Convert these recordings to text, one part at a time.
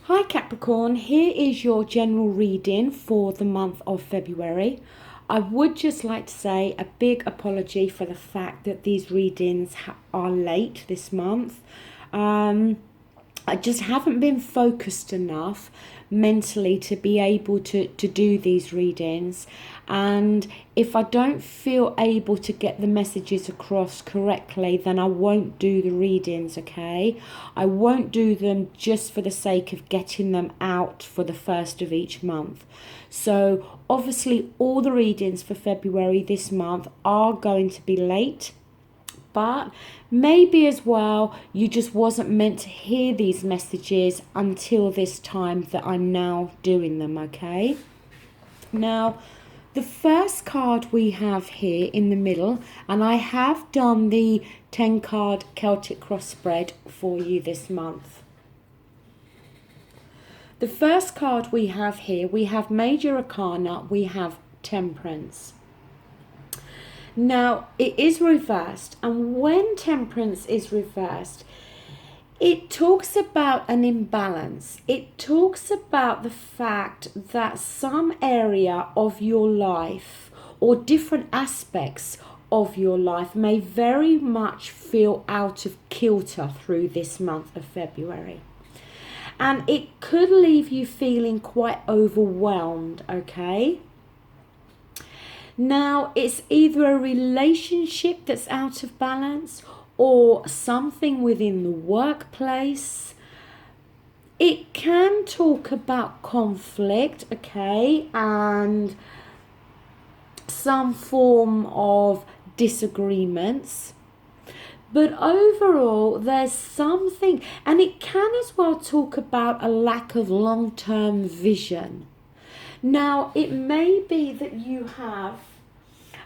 Hi Capricorn, here is your general reading for the month of February. I would just like to say a big apology for the fact that these readings are late this month. I just haven't been focused enough mentally to be able to do these readings, and if I don't feel able to get the messages across correctly, then I won't do the readings. Okay, I won't do them just for the sake of getting them out for the first of each month. So obviously all the readings for February this month are going to be late, but maybe as well you just wasn't meant to hear these messages until this time that I'm now doing them. Okay, now the first card we have here in the middle, and I have done the 10 card Celtic cross spread for you this month. The first card we have here, we have Major Arcana, we have Temperance. Now, it is reversed, and when Temperance is reversed, it talks about an imbalance. It talks about the fact that some area of your life or different aspects of your life may very much feel out of kilter through this month of February. And it could leave you feeling quite overwhelmed, okay? Now, it's either a relationship that's out of balance or something within the workplace. It can talk about conflict, okay, and some form of disagreements. But overall, there's something, and it can as well talk about a lack of long-term vision. Now, it may be that you have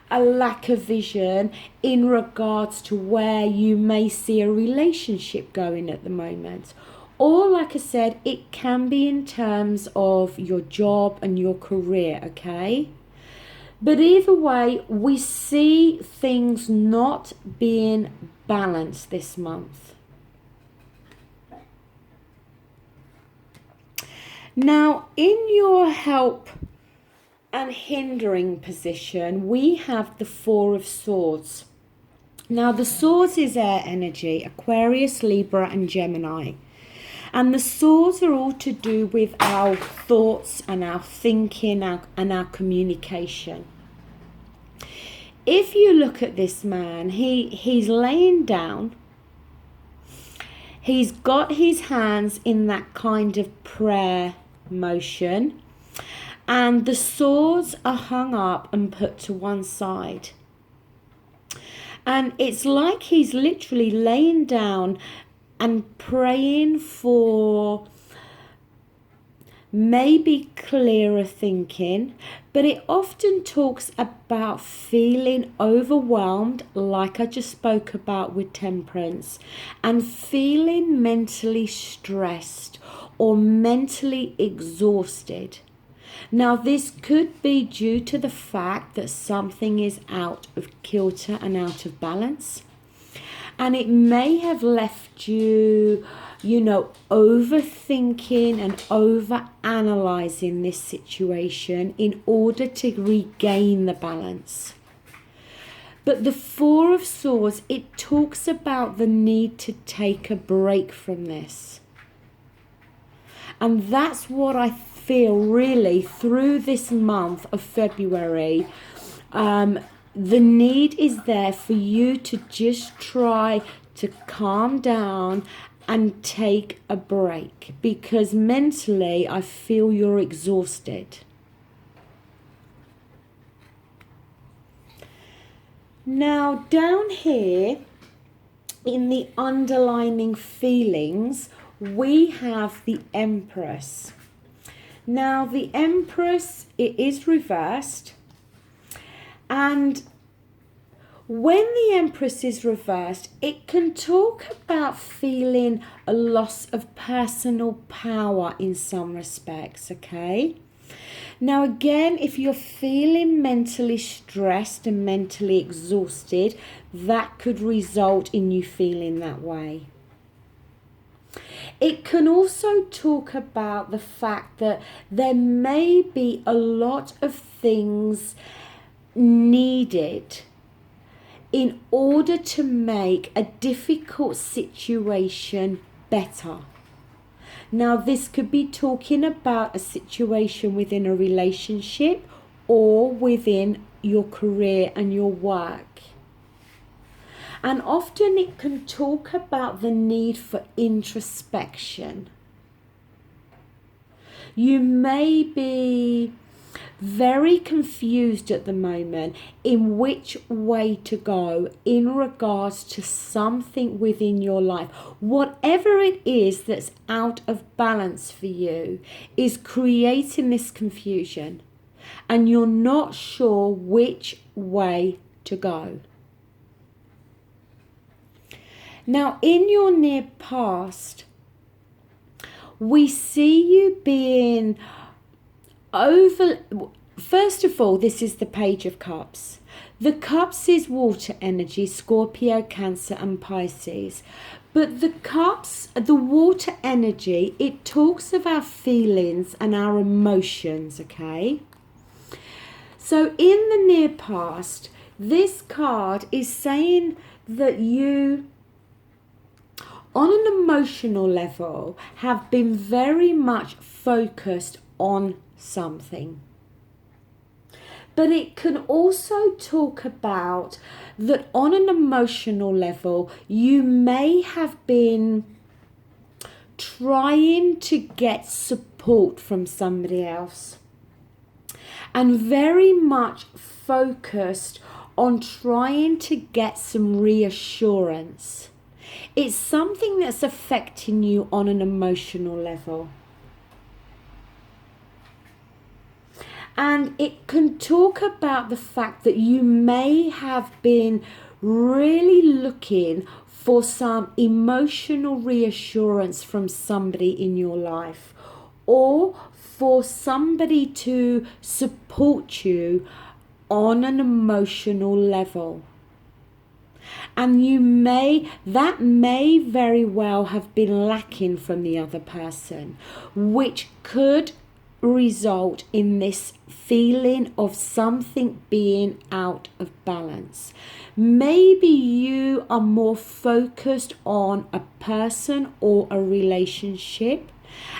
a lack of vision in regards to where you may see a relationship going at the moment. Or, like I said, it can be in terms of your job and your career, okay? But either way, we see things not being balanced this month. Now, in your help and hindering position, we have the Four of Swords. Now, the Swords is air energy, Aquarius, Libra, and Gemini. And the swords are all to do with our thoughts and our thinking and our communication. If you look at this man, he's laying down. He's got his hands in that kind of prayer motion, and the swords are hung up and put to one side. And it's like he's literally laying down and praying for maybe clearer thinking, but it often talks about feeling overwhelmed, like I just spoke about with Temperance, and feeling mentally stressed or mentally exhausted. Now, this could be due to the fact that something is out of kilter and out of balance. And it may have left you, overthinking and overanalyzing this situation in order to regain the balance. But the Four of Swords, it talks about the need to take a break from this. And that's what I feel really through this month of February. The need is there for you to just try to calm down and take a break, because mentally I feel you're exhausted. Now, down here in the underlining feelings, we have the Empress. Now, the Empress, it is reversed. And when the Empress is reversed, it can talk about feeling a loss of personal power in some respects, okay? Now, again, if you're feeling mentally stressed and mentally exhausted, that could result in you feeling that way. It can also talk about the fact that there may be a lot of things needed in order to make a difficult situation better. Now, this could be talking about a situation within a relationship or within your career and your work. And often it can talk about the need for introspection. You may be very confused at the moment in which way to go in regards to something within your life. Whatever it is that's out of balance for you is creating this confusion, and you're not sure which way to go. Now, in your near past, we see you being First of all, this is the Page of Cups. The Cups is water energy, Scorpio, Cancer and Pisces. But the Cups, the water energy, it talks of our feelings and our emotions, okay? So in the near past, this card is saying that you, on an emotional level, have been very much focused on something. But it can also talk about that on an emotional level, you may have been trying to get support from somebody else and very much focused on trying to get some reassurance. It's something that's affecting you on an emotional level. And it can talk about the fact that you may have been really looking for some emotional reassurance from somebody in your life, or for somebody to support you on an emotional level. And that may very well have been lacking from the other person, which could result in this feeling of something being out of balance. Maybe you are more focused on a person or a relationship,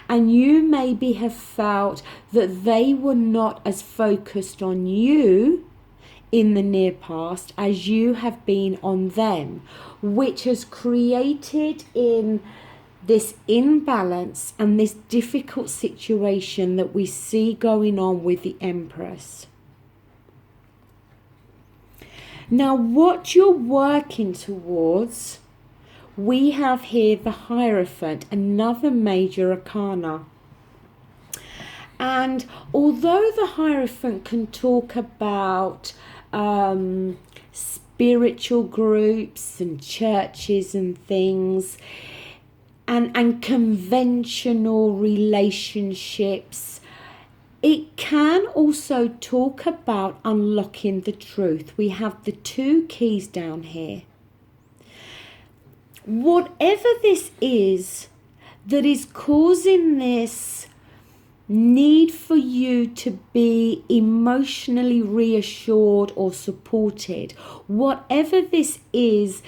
and you maybe have felt that they were not as focused on you in the near past as you have been on them, which has created in this imbalance and this difficult situation that we see going on with the Empress. Now, what you're working towards, we have here the Hierophant, another major arcana. And although the Hierophant can talk about spiritual groups and churches and things, and conventional relationships, it can also talk about unlocking the truth. We have the two keys down here. Whatever this is that is causing this need for you to be emotionally reassured or supported, whatever this is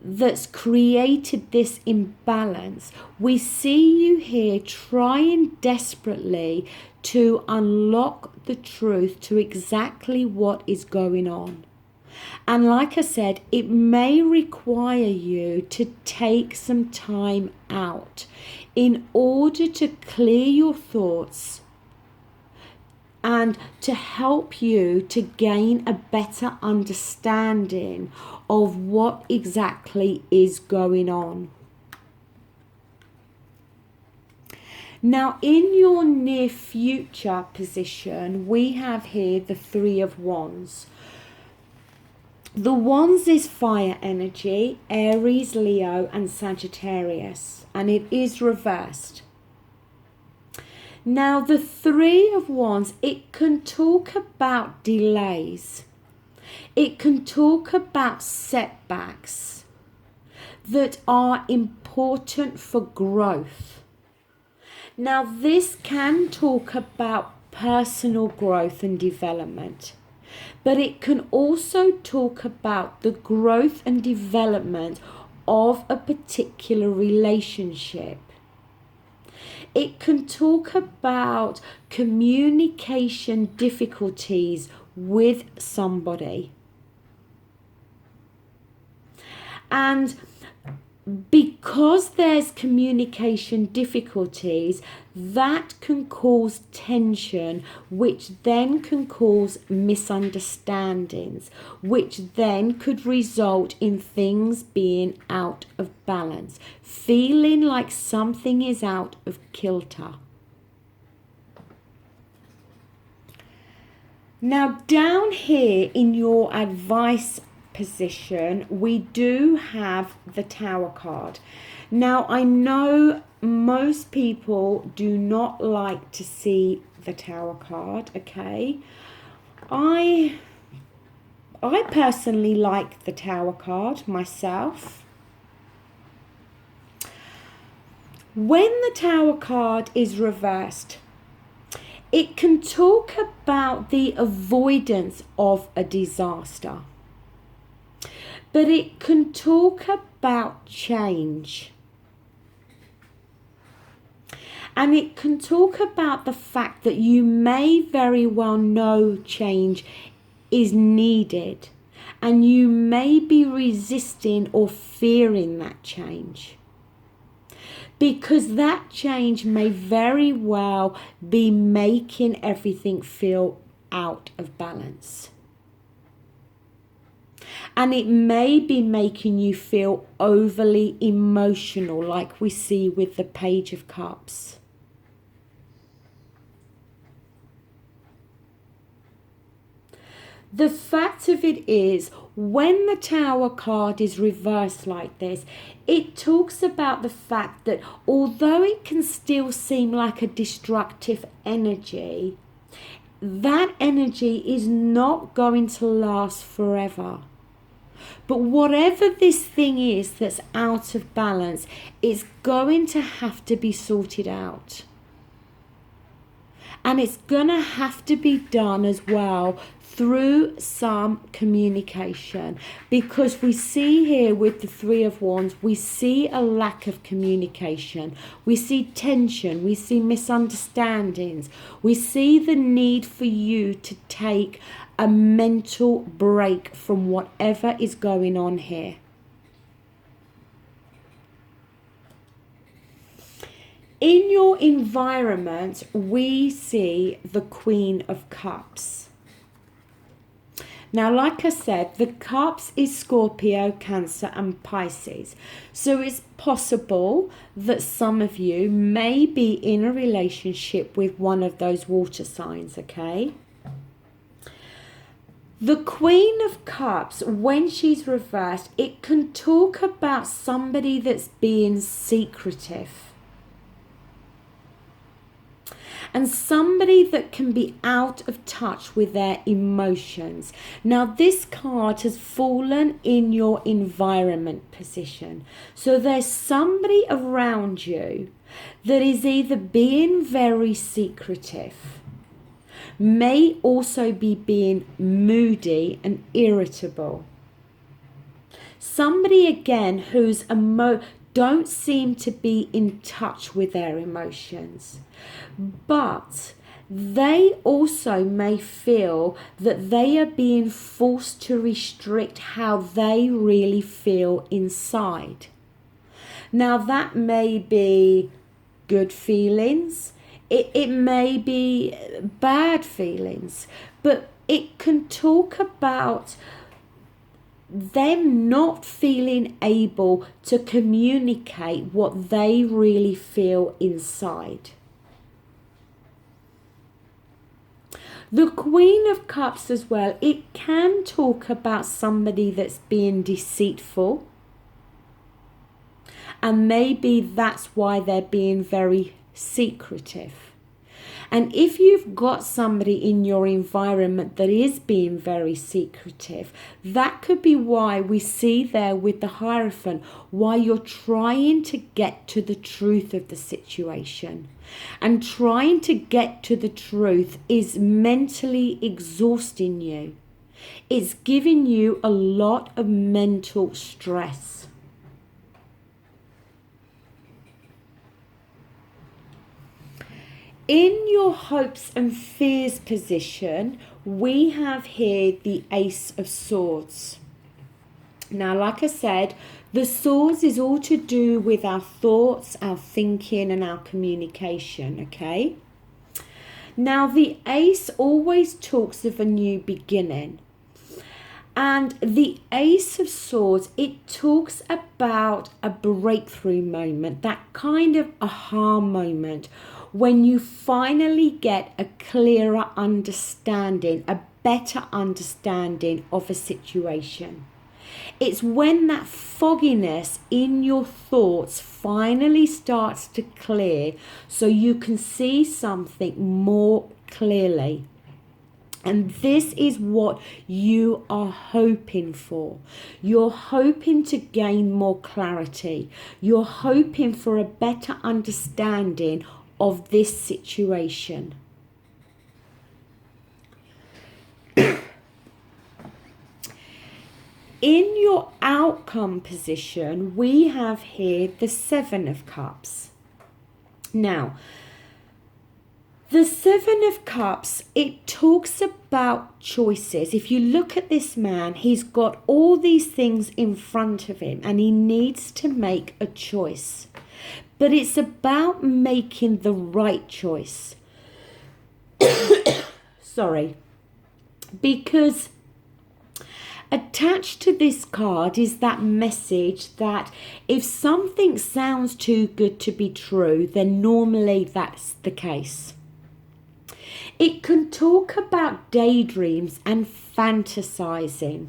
that's created this imbalance, we see you here trying desperately to unlock the truth to exactly what is going on. And like I said, it may require you to take some time out in order to clear your thoughts and to help you to gain a better understanding of what exactly is going on. Now, in your near future position, we have here the Three of Wands. The Wands is fire energy, Aries, Leo and Sagittarius, and it is reversed. Now, the Three of Wands, it can talk about delays. It can talk about setbacks. that are important for growth. Now, this can talk about personal growth and development, but it can also talk about the growth and development of a particular relationship. It can talk about communication difficulties with somebody. And because there's communication difficulties, that can cause tension, which then can cause misunderstandings, which then could result in things being out of balance, feeling like something is out of kilter. Now, down here in your advice position, we do have the Tower card. Now, I know most people do not like to see the Tower card, okay? I personally like the Tower card myself. When the Tower card is reversed, it can talk about the avoidance of a disaster. But it can talk about change. And it can talk about the fact that you may very well know change is needed. And you may be resisting or fearing that change. Because that change may very well be making everything feel out of balance. And it may be making you feel overly emotional, like we see with the Page of Cups. The fact of it is, when the Tower card is reversed like this, it talks about the fact that although it can still seem like a destructive energy, that energy is not going to last forever. But whatever this thing is that's out of balance, it's going to have to be sorted out. And it's going to have to be done as well through some communication. Because we see here with the Three of Wands, we see a lack of communication. We see tension. We see misunderstandings. We see the need for you to take a mental break from whatever is going on here. In your environment, we see the Queen of Cups. Now, like I said, the Cups is Scorpio, Cancer and Pisces. So it's possible that some of you may be in a relationship with one of those water signs, okay? The Queen of Cups, when she's reversed, it can talk about somebody that's being secretive. And somebody that can be out of touch with their emotions. Now, this card has fallen in your environment position. So there's somebody around you that is either being very secretive, may also be being moody and irritable. Somebody again who's don't seem to be in touch with their emotions, but they also may feel that they are being forced to restrict how they really feel inside. Now, that may be good feelings. It may be bad feelings, but it can talk about them not feeling able to communicate what they really feel inside. The Queen of Cups as well, it can talk about somebody that's being deceitful. And maybe that's why they're being very secretive. And if you've got somebody in your environment that is being very secretive, that could be why we see there with the Hierophant, why you're trying to get to the truth of the situation. And trying to get to the truth is mentally exhausting you. It's giving you a lot of mental stress. In your hopes and fears position, we have here the Ace of Swords. Now, like I said, the swords is all to do with our thoughts, our thinking, and our communication, okay? Now, the Ace always talks of a new beginning. And the Ace of Swords, it talks about a breakthrough moment, that kind of aha moment, when you finally get a clearer understanding, a better understanding of a situation. It's when that fogginess in your thoughts finally starts to clear so you can see something more clearly. And this is what you are hoping for. You're hoping to gain more clarity. You're hoping for a better understanding of this situation. In your outcome position, we have here the Seven of Cups. Now, the Seven of Cups, it talks about choices. If you look at this man, he's got all these things in front of him and he needs to make a choice. But it's about making the right choice. Sorry. Because attached to this card is that message that if something sounds too good to be true, then normally that's the case. It can talk about daydreams and fantasizing.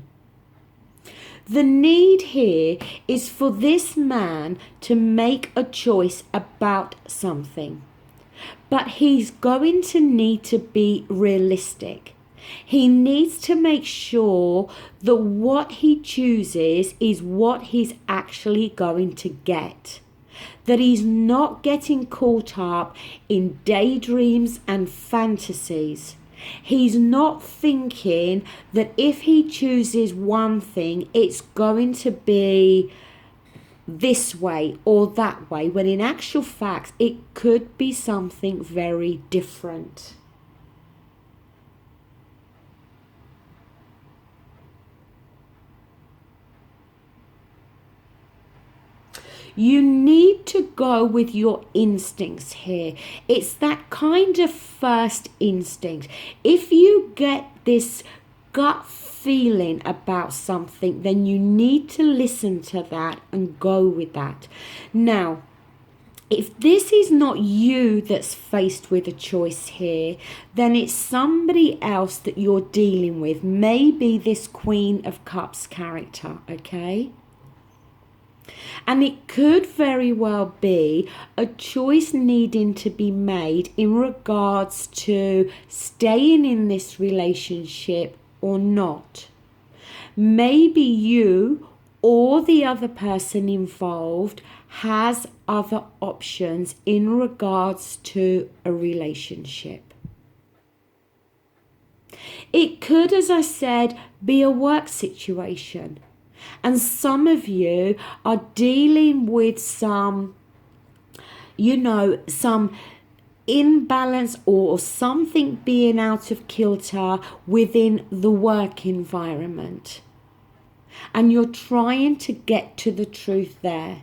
The need here is for this man to make a choice about something. But he's going to need to be realistic. He needs to make sure that what he chooses is what he's actually going to get. That he's not getting caught up in daydreams and fantasies. He's not thinking that if he chooses one thing, it's going to be this way or that way, when in actual fact, it could be something very different. You need to go with your instincts here. It's that kind of first instinct. If you get this gut feeling about something, then you need to listen to that and go with that. Now, if this is not you that's faced with a choice here, then it's somebody else that you're dealing with. Maybe this Queen of Cups character, okay? And it could very well be a choice needing to be made in regards to staying in this relationship or not. Maybe you or the other person involved has other options in regards to a relationship. It could, as I said, be a work situation. And some of you are dealing with some imbalance or something being out of kilter within the work environment. And you're trying to get to the truth there.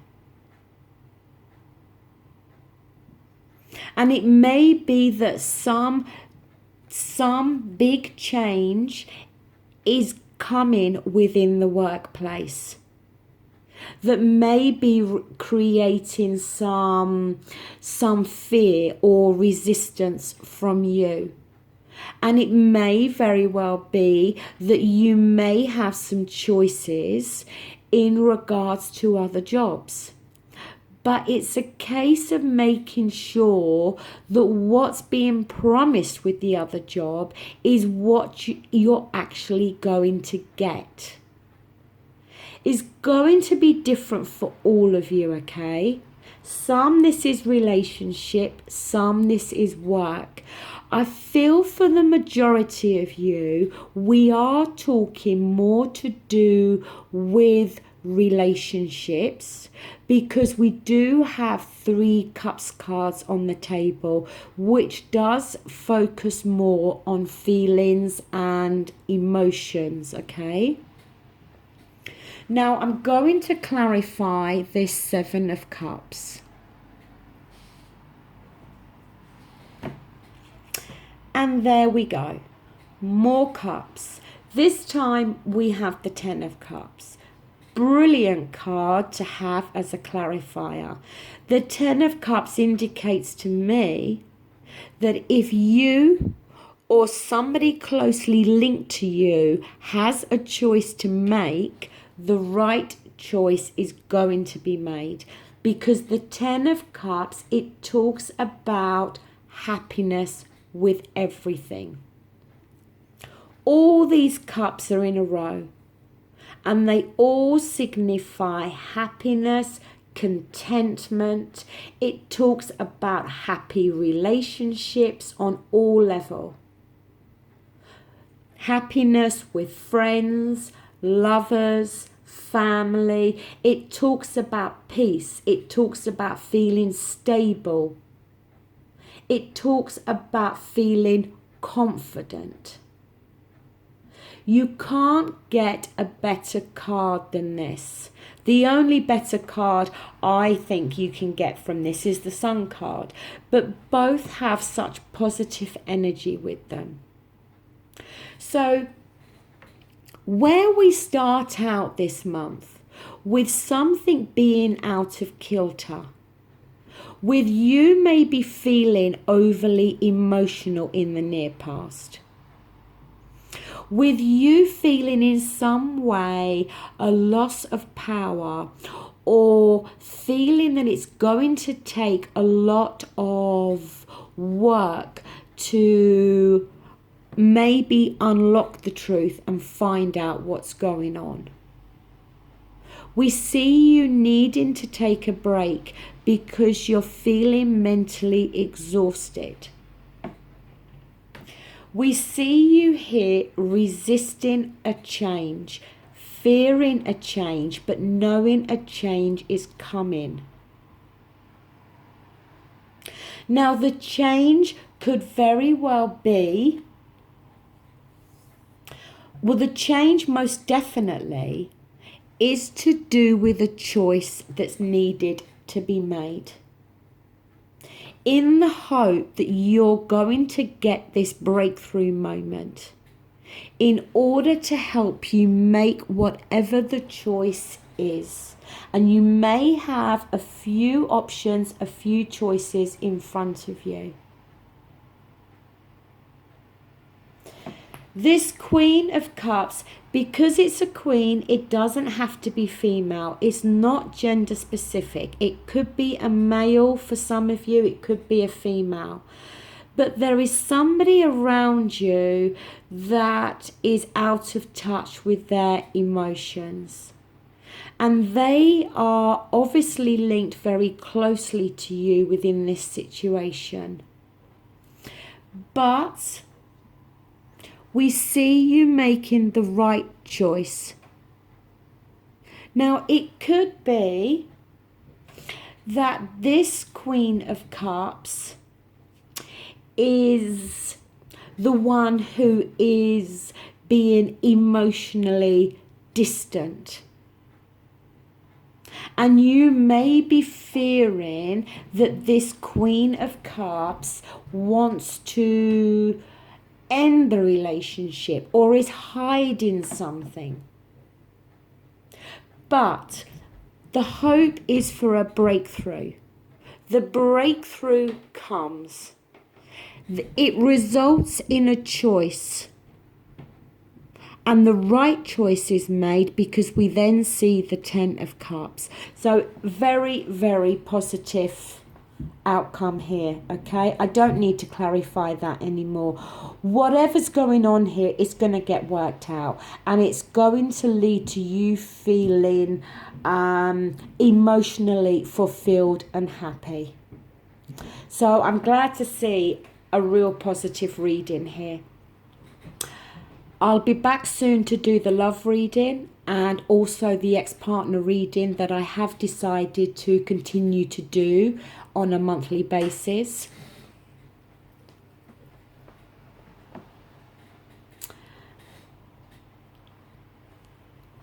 And it may be that some big change is coming within the workplace that may be creating some fear or resistance from you. And it may very well be that you may have some choices in regards to other jobs. But it's a case of making sure that what's being promised with the other job is what you're actually going to get. Is going to be different for all of you, okay? Some this is relationship, some this is work. I feel for the majority of you, we are talking more to do with relationships, because we do have 3 cups cards on the table, which does focus more on feelings and emotions, okay? Now I'm going to clarify this 7 of Cups. And there we go. More cups. This time we have the 10 of Cups. Brilliant card to have as a clarifier. The 10 of Cups indicates to me that if you or somebody closely linked to you has a choice to make, the right choice is going to be made, because the 10 of Cups, it talks about happiness with everything. All these cups are in a row, and they all signify happiness, contentment. It talks about happy relationships on all levels. Happiness with friends, lovers, family. It talks about peace. It talks about feeling stable. It talks about feeling confident. You can't get a better card than this. The only better card I think you can get from this is the Sun card, but both have such positive energy with them. So where we start out this month with something being out of kilter, with you maybe feeling overly emotional in the near past, with you feeling in some way a loss of power, or feeling that it's going to take a lot of work to maybe unlock the truth and find out what's going on. We see you needing to take a break because you're feeling mentally exhausted. We see you here resisting a change, fearing a change, but knowing a change is coming. Now, the change could very well be, the change most definitely is to do with a choice that's needed to be made, in the hope that you're going to get this breakthrough moment in order to help you make whatever the choice is. And you may have a few options, a few choices in front of you. This Queen of Cups, because it's a queen, it doesn't have to be female. It's not gender specific. It could be a male for some of you. It could be a female. But there is somebody around you that is out of touch with their emotions. And they are obviously linked very closely to you within this situation. But we see you making the right choice. Now, it could be that this Queen of Cups is the one who is being emotionally distant. And you may be fearing that this Queen of Cups wants to end the relationship or is hiding something. But the hope is for a breakthrough. The breakthrough comes. It results in a choice. and the right choice is made, because we then see the Ten of Cups. So very, very positive outcome here. Okay, I don't need to clarify that anymore. Whatever's going on here is going to get worked out, and it's going to lead to you feeling emotionally fulfilled and happy. So I'm glad to see a real positive reading here. I'll be back soon to do the love reading and also the ex-partner reading that I have decided to continue to do on a monthly basis.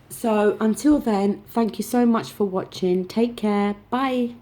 So until then, thank you so much for watching. Take care. Bye.